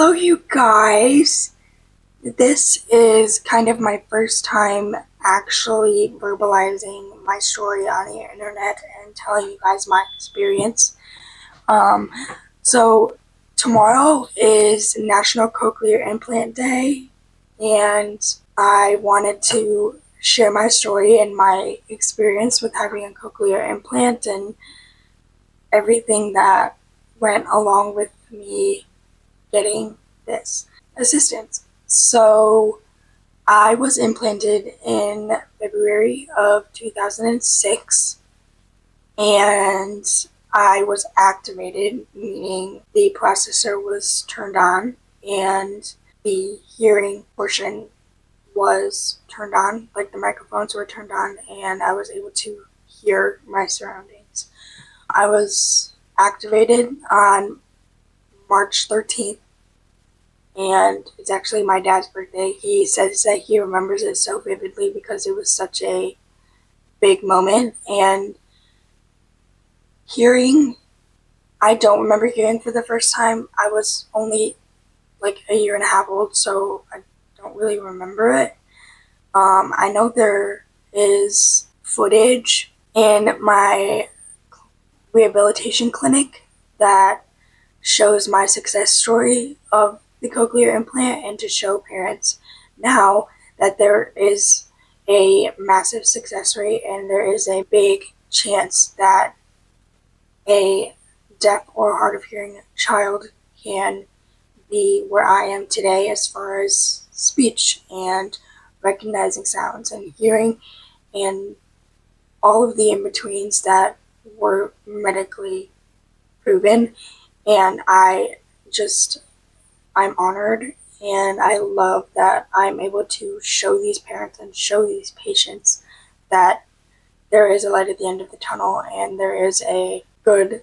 Hello, you guys. This is kind of my first time actually verbalizing my story on the internet and telling you guys my experience. Um, so tomorrow is National Cochlear Implant Day, and I wanted to share my story and my experience with having a cochlear implant and everything that went along with me getting this assistance. So I was implanted in February of 2006, and I was activated, meaning the processor was turned on and the hearing portion was turned on, like the microphones were turned on, and I was able to hear my surroundings. I was activated on March 13th, and it's actually my dad's birthday. He says that he remembers it so vividly because it was such a big moment. And hearing, I don't remember hearing for the first time. I was only like a year and a half old, so I don't really remember it. I know there is footage in my rehabilitation clinic that shows my success story of the cochlear implant, and to show parents now that there is a massive success rate and there is a big chance that a deaf or hard of hearing child can be where I am today as far as speech and recognizing sounds and hearing and all of the in-betweens that were medically proven. And I'm honored, and I love that I'm able to show these parents and show these patients that there is a light at the end of the tunnel and there is a good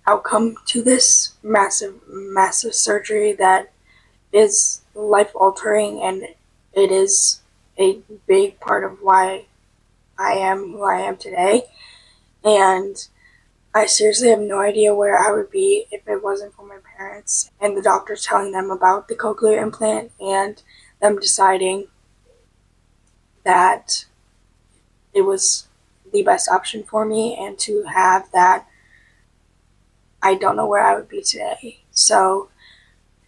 outcome to this massive, massive surgery that is life-altering, and it is a big part of why I am who I am today. And I seriously have no idea where I would be if it wasn't for my parents and the doctors telling them about the cochlear implant and them deciding that it was the best option for me, and to have that, I don't know where I would be today. So,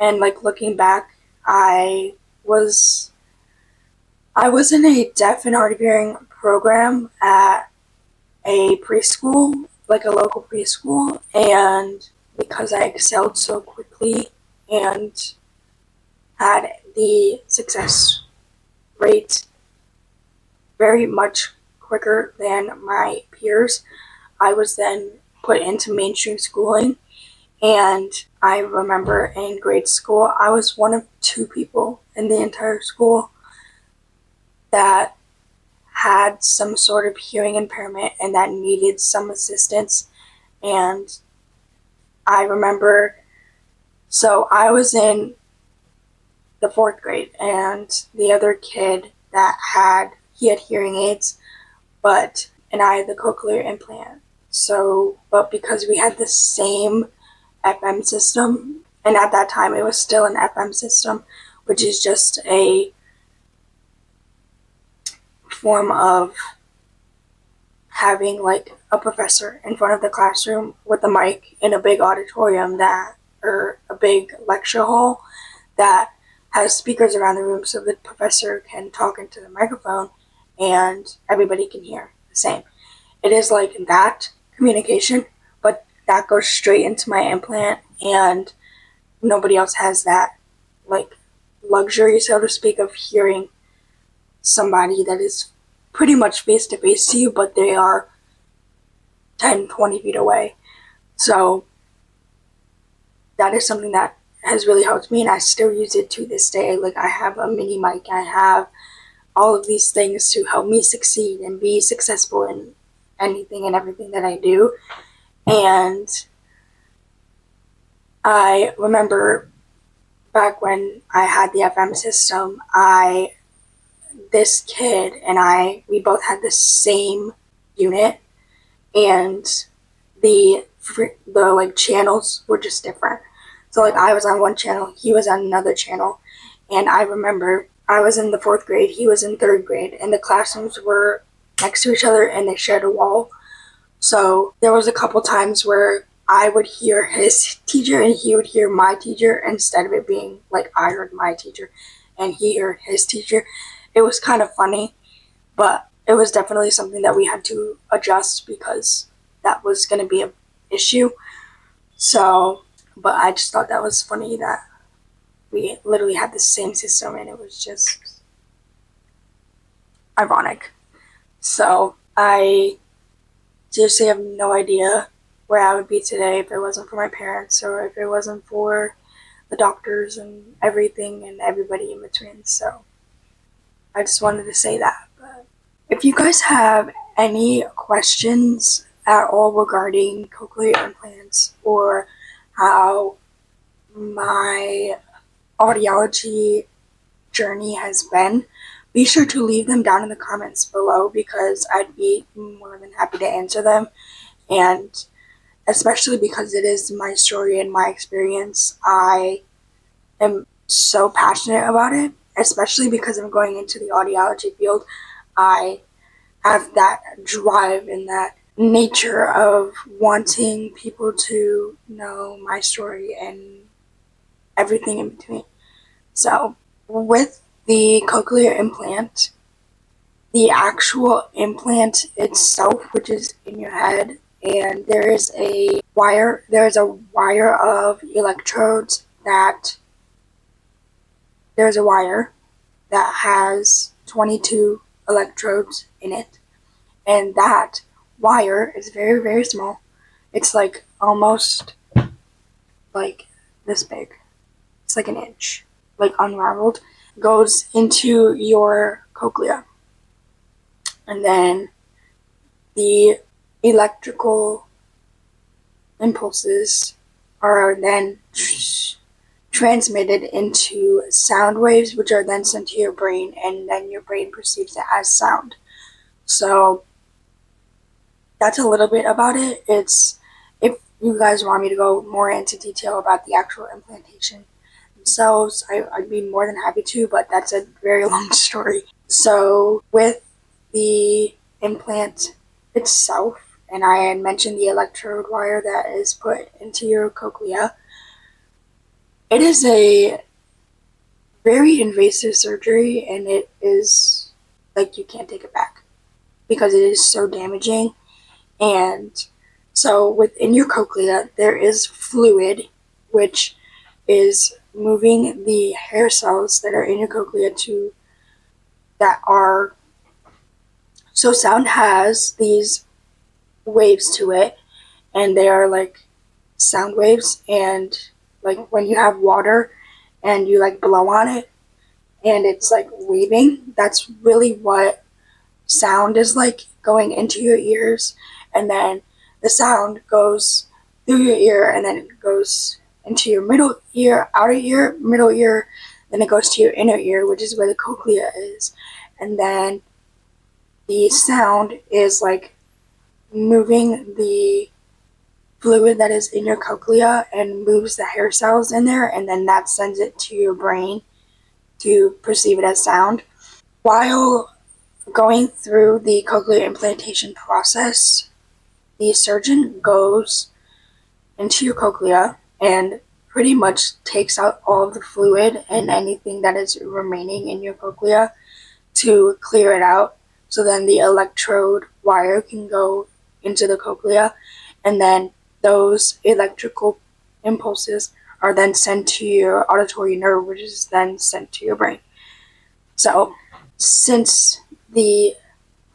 and like looking back, I was in a deaf and hard of hearing program at a preschool, like a local preschool, and because I excelled so quickly and had the success rate very much quicker than my peers, I was then put into mainstream schooling. And I remember in grade school, I was one of two people in the entire school that had some sort of hearing impairment and that needed some assistance. And I remember, so I was in the fourth grade, and the other kid he had hearing aids, and I had the cochlear implant. So, but because we had the same FM system, and at that time it was still an FM system, which is just a form of having like a professor in front of the classroom with a mic in a big auditorium or a big lecture hall that has speakers around the room so the professor can talk into the microphone and everybody can hear the same. It is like that communication, but that goes straight into my implant, and nobody else has that like luxury, so to speak, of hearing somebody that is pretty much face to face to you, but they are 10, 20 feet away. So that is something that has really helped me, and I still use it to this day. Like, I have a mini mic, I have all of these things to help me succeed and be successful in anything and everything that I do. And I remember back when I had the FM system, this kid and we both had the same unit, and the like channels were just different. So like I was on one channel, he was on another channel, and I remember I was in the 4th grade, he was in 3rd grade, and the classrooms were next to each other and they shared a wall. So there was a couple times where I would hear his teacher and he would hear my teacher, instead of it being like I heard my teacher and he heard his teacher. It was kind of funny, but it was definitely something that we had to adjust because that was going to be an issue. So, but I just thought that was funny that we literally had the same system and it was just ironic. So I seriously have no idea where I would be today if it wasn't for my parents or if it wasn't for the doctors and everything and everybody in between. So I just wanted to say that. But if you guys have any questions at all regarding cochlear implants or how my audiology journey has been, be sure to leave them down in the comments below because I'd be more than happy to answer them. And especially because it is my story and my experience, I am so passionate about it, especially because I'm going into the audiology field. I have that drive and that nature of wanting people to know my story and everything in between. So with the cochlear implant, the actual implant itself, which is in your head, and there's a wire of electrodes there's a wire that has 22 electrodes in it, and that wire is very, very small. It's like almost like this big. It's like an inch, like unraveled. Goes into your cochlea, and then the electrical impulses are then transmitted into sound waves, which are then sent to your brain, and then your brain perceives it as sound. So that's a little bit about it. If you guys want me to go more into detail about the actual implantation themselves, I'd be more than happy to, but that's a very long story. So with the implant itself, and I had mentioned the electrode wire that is put into your cochlea, it is a very invasive surgery, and it is like you can't take it back because it is so damaging. And so within your cochlea, there is fluid, which is moving the hair cells that are in your cochlea so sound has these waves to it, and they are like sound waves, and like when you have water and you like blow on it and it's like waving, that's really what sound is like going into your ears. And then the sound goes through your ear, and then it goes into your middle ear, outer ear, middle ear, then it goes to your inner ear, which is where the cochlea is. And then the sound is like moving the fluid that is in your cochlea and moves the hair cells in there, and then that sends it to your brain to perceive it as sound. While going through the cochlear implantation process, the surgeon goes into your cochlea and pretty much takes out all of the fluid and anything that is remaining in your cochlea to clear it out. So then the electrode wire can go into the cochlea, and then those electrical impulses are then sent to your auditory nerve, which is then sent to your brain. So since the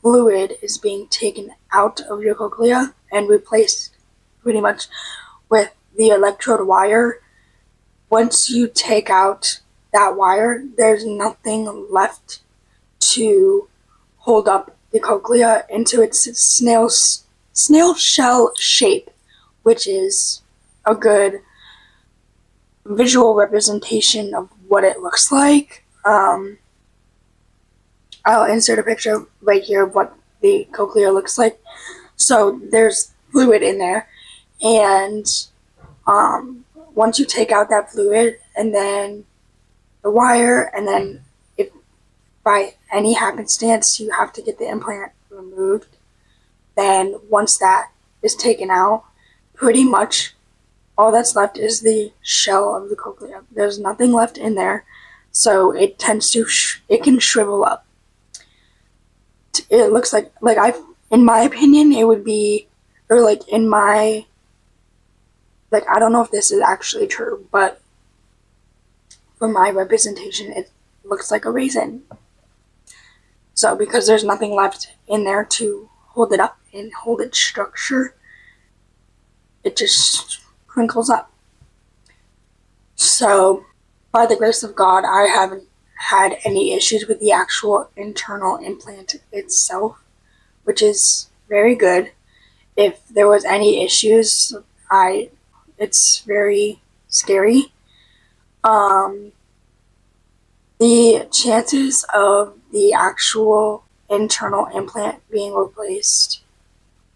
fluid is being taken out of your cochlea and replaced pretty much with the electrode wire, once you take out that wire, there's nothing left to hold up the cochlea into its snail shell shape, which is a good visual representation of what it looks like. I'll insert a picture right here of what the cochlea looks like. So there's fluid in there, and once you take out that fluid and then the wire, and then if by any happenstance you have to get the implant removed, then once that is taken out, pretty much all that's left is the shell of the cochlea. There's nothing left in there, so it tends to it can shrivel up. It looks like in my opinion, it would be, or like in my, like, I don't know if this is actually true, but for my representation, it looks like a raisin. So because there's nothing left in there to hold it up and hold its structure, it just crinkles up. So by the grace of God, I haven't had any issues with the actual internal implant itself, which is very good. If there was any issues, it's very scary. The chances of the actual internal implant being replaced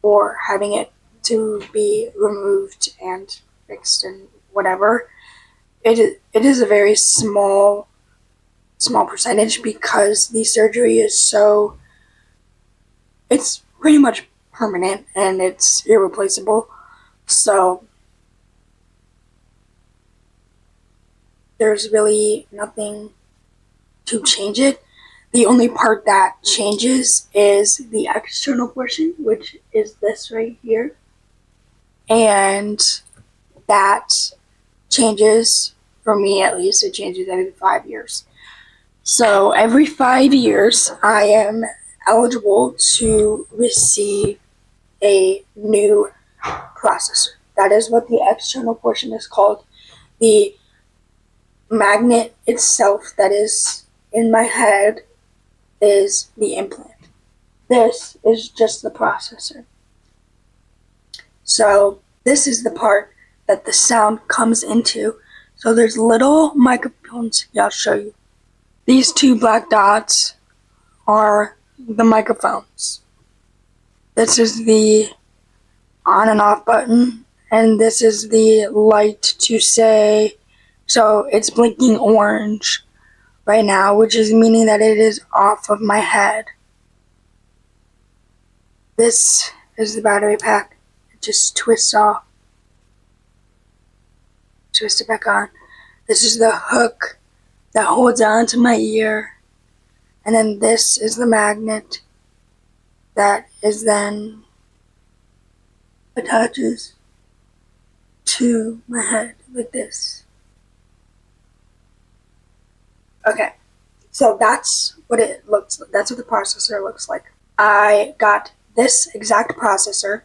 or having it to be removed and fixed and whatever, it is a very small percentage, because the surgery is it's pretty much permanent and it's irreplaceable. So there's really nothing to change it. The only part that changes is the external portion, which is this right here. And that changes, for me at least, it changes every 5 years. So every 5 years, I am eligible to receive a new processor. That is what the external portion is called. The magnet itself that is in my head is the implant. This is just the processor. So this is the part that the sound comes into. So there's little microphones. Yeah, I'll show you. These two black dots are the microphones. This is the on and off button, and this is the light to say, so it's blinking orange right now, which is meaning that it is off of my head. This is the battery pack. It just twists off. Twist it back on. This is the hook that holds on to my ear. And then this is the magnet that is then attaches to my head like this. Okay, so that's what it looks like. That's what the processor looks like. I got this exact processor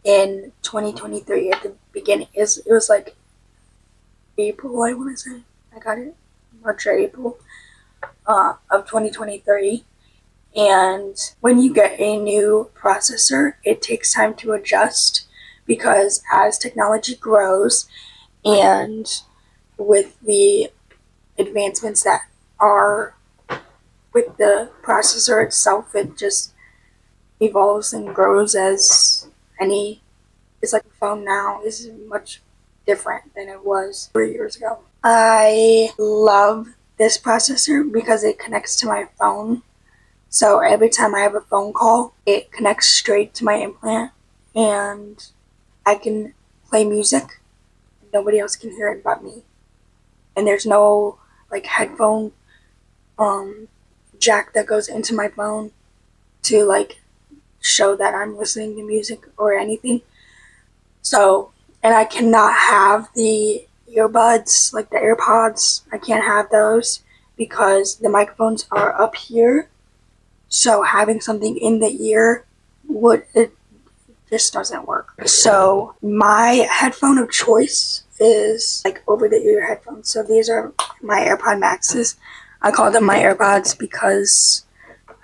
in 2023 at the beginning. It was like April, I want to say. I got it March or April of 2023. And when you get a new processor, it takes time to adjust, because as technology grows and with the advancements that are with the processor itself, it just evolves and grows as any. It's like a phone now is much different than it was 3 years ago. I love this processor because it connects to my phone. So every time I have a phone call, it connects straight to my implant, and I can play music. Nobody else can hear it but me. And there's no like headphone jack that goes into my phone to like show that I'm listening to music or anything. So, and I cannot have the earbuds, like the AirPods. I can't have those because the microphones are up here. So having something in the ear it just doesn't work. So my headphone of choice is like over the ear headphones. So these are my AirPod Maxes. I call them my AirPods because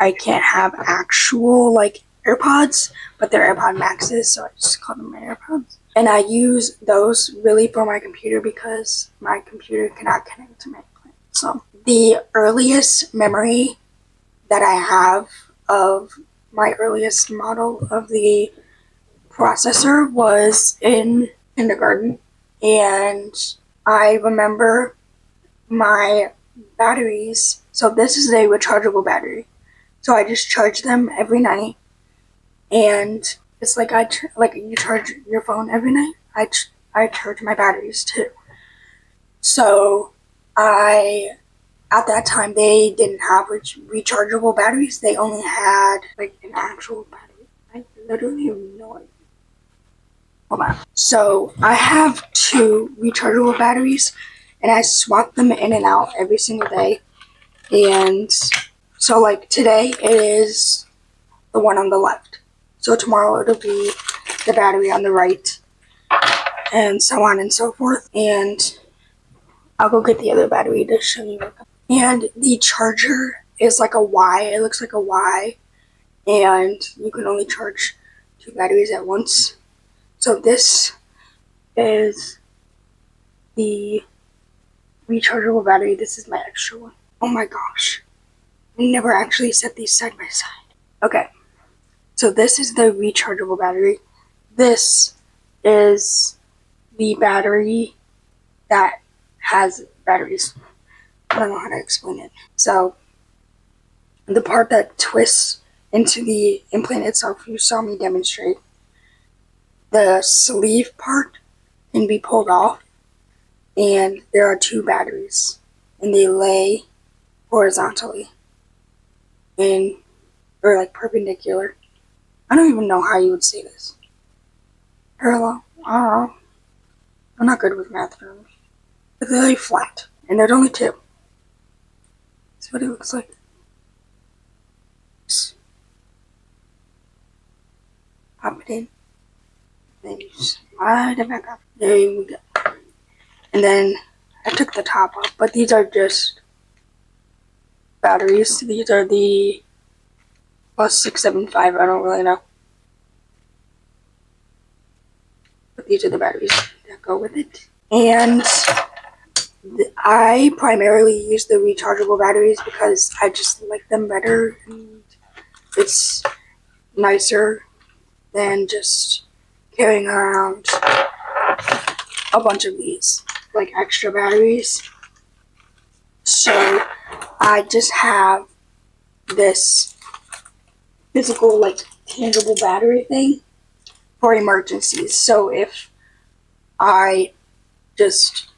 I can't have actual like AirPods, but they're AirPod Maxes, so I just call them my AirPods. And I use those really for my computer because my computer cannot connect to my implant. So the earliest memory that I have of my earliest model of the processor was in kindergarten, And I remember my batteries. So this is a rechargeable battery. So I just charge them every night, and it's like like you charge your phone every night. I charge my batteries too. So I at that time they didn't have rechargeable batteries. They only had like an actual battery. I literally have no idea. Hold on. So I have 2 rechargeable batteries, and I swap them in and out every single day. And so like today it is the one on the left. So tomorrow it'll be the battery on the right, and so on and so forth. And I'll go get the other battery to show you. And the charger is like a Y. It looks like a Y, and you can only charge 2 batteries at once. So this is the rechargeable battery. This is my extra one. Oh my gosh. I never actually set these side by side. Okay. So this is the rechargeable battery. This is the battery that has batteries. I don't know how to explain it. So the part that twists into the implant itself, you saw me demonstrate. The sleeve part can be pulled off, and there are 2 batteries, and they lay horizontally and or like perpendicular. I don't even know how you would say this. Parallel. I don't know. I'm not good with math terms. But they lay flat, and there's only 2. That's what it looks like. Just pop it in. Then you slide it back up. There we go. And then I took the top off, but these are just batteries. These are the plus 675. I don't really know. But these are the batteries that go with it. And I primarily use the rechargeable batteries because I just like them better. And it's nicer than just carrying around a bunch of these, like extra batteries. So I just have this physical, like tangible battery thing for emergencies. So if I just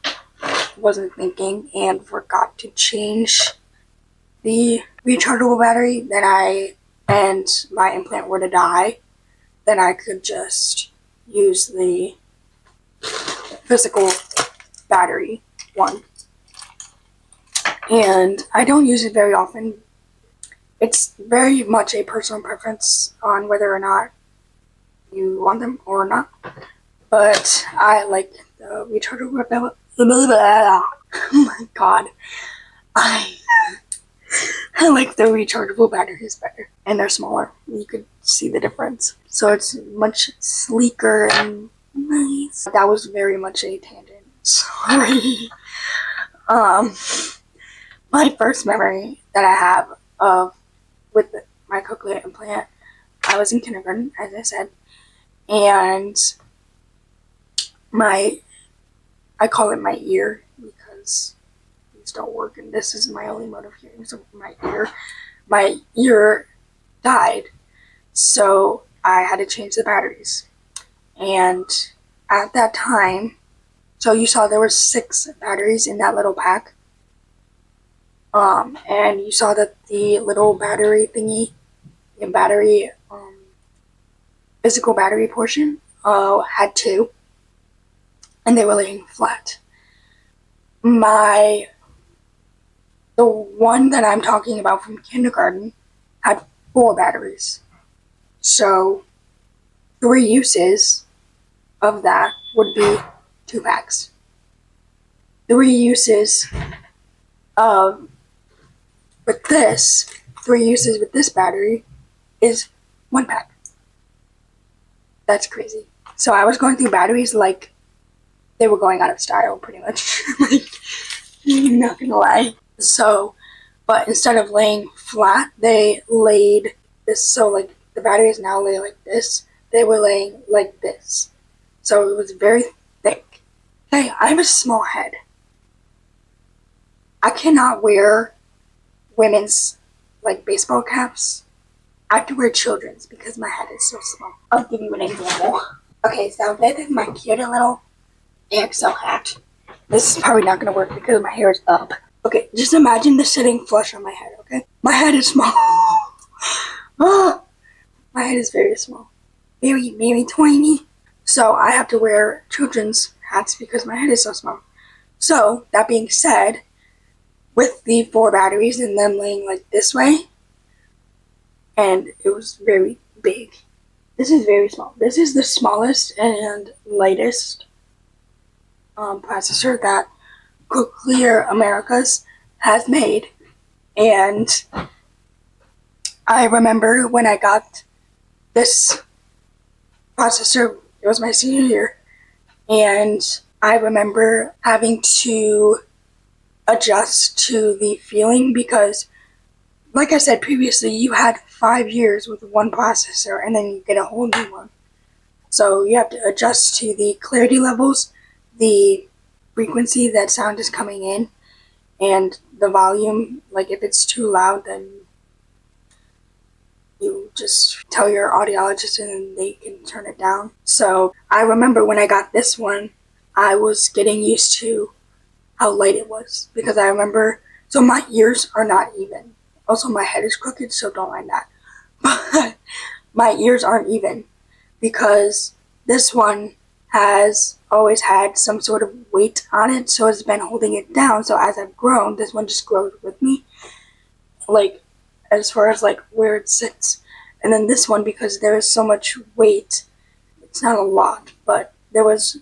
wasn't thinking and forgot to change the rechargeable battery, and my implant were to die, then I could just use the physical battery one. And I don't use it very often. It's very much a personal preference on whether or not you want them or not. But I like the rechargeable battery. Oh my god. I like the rechargeable batteries better. And they're smaller. You could see the difference. So it's much sleeker and nice. That was very much a tangent. Sorry. My first memory that I have of with my cochlear implant, I was in kindergarten, as I said, and I call it my ear because these don't work, and this is my only mode of hearing. So my ear died, so I had to change the batteries. And at that time, so you saw there were 6 batteries in that little pack. And you saw that the little battery thingy, the battery, physical battery portion, had 2, and they were laying flat. The one that I'm talking about from kindergarten had 4 batteries. So 3 uses of that would be 2 packs. 3 uses of with this, 3 uses with this battery is 1 pack. That's crazy. So I was going through batteries like they were going out of style, pretty much. Like, I'm not gonna lie. So, but instead of laying flat, they laid this. So like the batteries now lay like this. They were laying like this. So it was very thick. Hey, I have a small head. I cannot wear women's like baseball caps. I have to wear children's because my head is so small. I'll give you an example. Okay, so this is my cute little AXL hat. This is probably not going to work because my hair is up. Okay, just imagine this sitting flush on my head, okay? My head is small. Oh, my head is very small. Very, very tiny. So I have to wear children's hats because my head is so small. So, that being said, with the 4 batteries and them laying like this way, and it was very big. This is very small. This is the smallest and lightest processor that Cochlear Americas has made. And I remember when I got this processor, it was my senior year, and I remember having to adjust to the feeling because, like I said previously, you had 5 years with one processor and then you get a whole new one. So you have to adjust to the clarity levels, the frequency that sound is coming in, and the volume. Like if it's too loud, then you just tell your audiologist and then they can turn it down. So I remember when I got this one, I was getting used to how light it was because I remember, so my ears are not even. Also, my head is crooked, so don't mind that. But my ears aren't even because this one has always had some sort of weight on it, so it's been holding it down. So as I've grown, this one just grows with me, like as far as like where it sits. And then this one, because there is so much weight, it's not a lot, but there was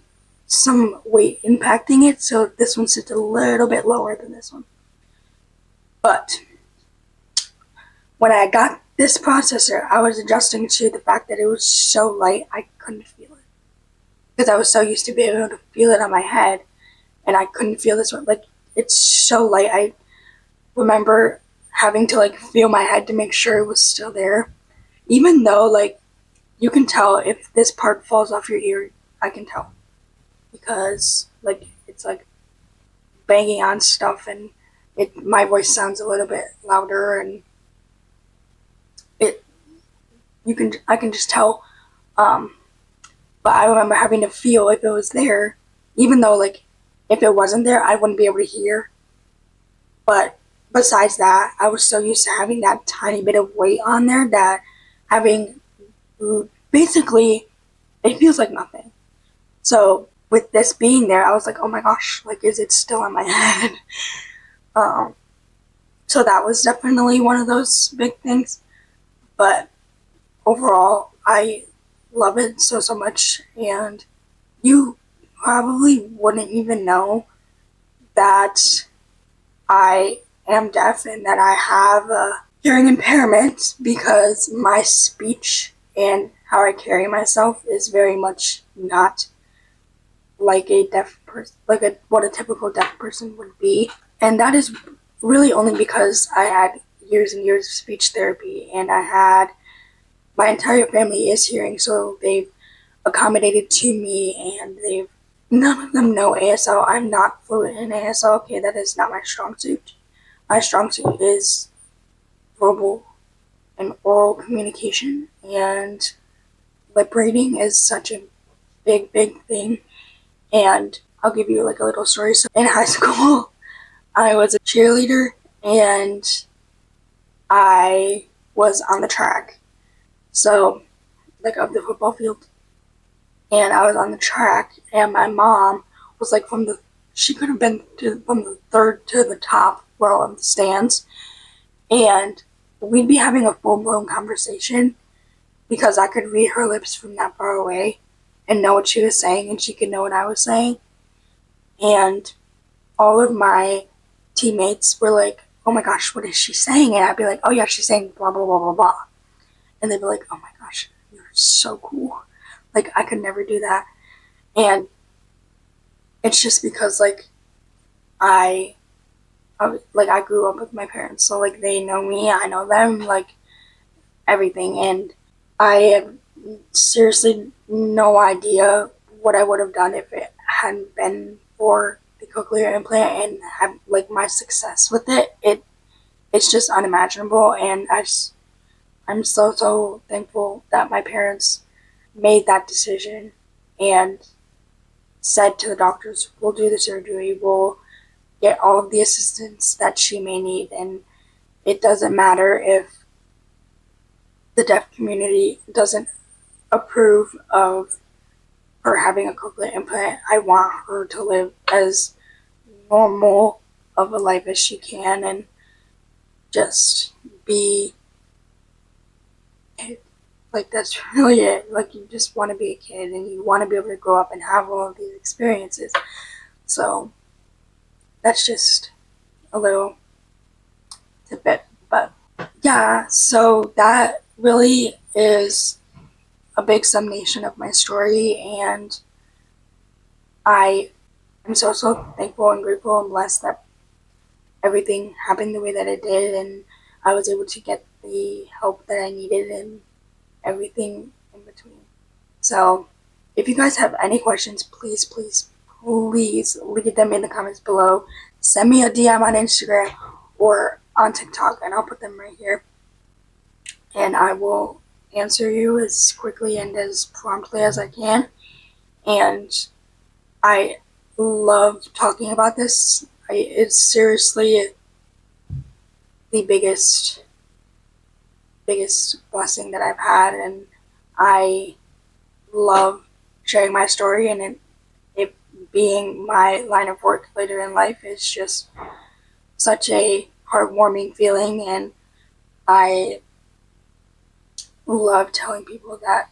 some weight impacting it, so this one sits a little bit lower than this one. But when I got this processor, I was adjusting to the fact that it was so light I couldn't feel it. Because I was so used to being able to feel it on my head, and I couldn't feel this one. Like, it's so light. I remember having to like feel my head to make sure it was still there. Even though like you can tell if this part falls off your ear, I can tell. Because like it's like banging on stuff and my voice sounds a little bit louder and I can just tell. But I remember having to feel if it was there, even though like if it wasn't there, I wouldn't be able to hear. But besides that, I was so used to having that tiny bit of weight on there that having basically it feels like nothing. So with this being there, I was like, oh my gosh, like is it still in my head? So that was definitely one of those big things. But overall, I love it so much, and you probably wouldn't even know that I am deaf and that I have a hearing impairment because my speech and how I carry myself is very much not like a deaf person, like what a typical deaf person would be. And that is really only because I had years and years of speech therapy, and my entire family is hearing, so they've accommodated to me, and none of them know ASL. I'm not fluent in ASL. Okay, that is not my strong suit. My strong suit is verbal and oral communication, and lip reading is such a big thing. And I'll give you like a little story. So in high school, I was a cheerleader, and I was on the track. So, like of the football field. And I was on the track, and my mom was like she could have been from the third to the top row of the stands. And we'd be having a full-blown conversation because I could read her lips from that far away and know what she was saying, and she could know what I was saying. And all of my teammates were like, oh my gosh, what is she saying? And I'd be like, oh yeah, she's saying blah, blah, blah, blah, blah. And they'd be like, oh my gosh, you're so cool. Like, I could never do that. And it's just because, like, I grew up with my parents. So, like, they know me, I know them, like, everything. And I have seriously no idea what I would have done if it hadn't been for the cochlear implant and have like my success with it, it's just unimaginable. And I'm so thankful that my parents made that decision and said to the doctors, we'll do the surgery, we'll get all of the assistance that she may need, and it doesn't matter if the deaf community doesn't approve of her having a cochlear implant. I want her to live as normal of a life as she can and just be like, that's really it. Like, you just want to be a kid and you want to be able to grow up and have all of these experiences. So that's just a little tidbit. But yeah, so that really is a big summation of my story, and I'm so thankful and grateful and blessed that everything happened the way that it did, and I was able to get the help that I needed and everything in between. So if you guys have any questions, please leave them in the comments below. Send me a DM on Instagram or on TikTok, and I'll put them right here, and I will answer you as quickly and as promptly as I can. And I love talking about this. It's seriously the biggest blessing that I've had, and I love sharing my story, and it being my line of work later in life is just such a heartwarming feeling. And I love telling people that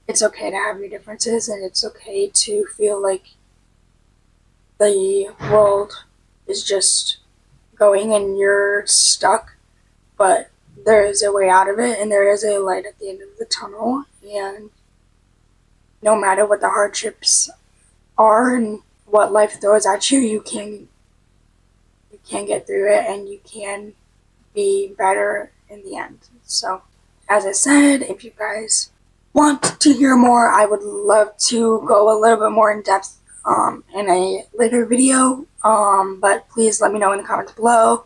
it's okay to have your differences, and it's okay to feel like the world is just going and you're stuck, but there is a way out of it, and there is a light at the end of the tunnel. And no matter what the hardships are and what life throws at you, you can get through it, and you can be better in the end. So as I said, if you guys want to hear more, I would love to go a little bit more in depth in a later video, but please let me know in the comments below,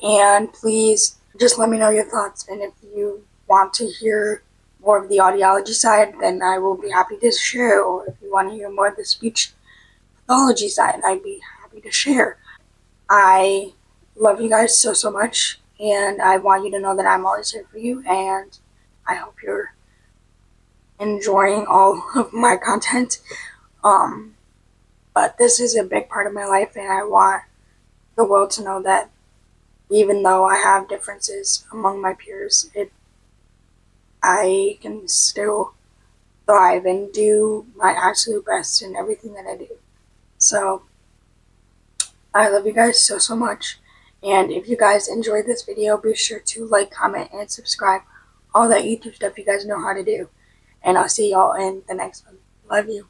and please just let me know your thoughts. And if you want to hear more of the audiology side, then I will be happy to share, or if you want to hear more of the speech pathology side, I'd be happy to share. I love you guys so much, and I want you to know that I'm always here for you, and I hope you're enjoying all of my content. But this is a big part of my life, and I want the world to know that even though I have differences among my peers, I can still thrive and do my absolute best in everything that I do. So I love you guys so much, and if you guys enjoyed this video, be sure to like, comment, and subscribe. All that YouTube stuff you guys know how to do. And I'll see y'all in the next one. Love you.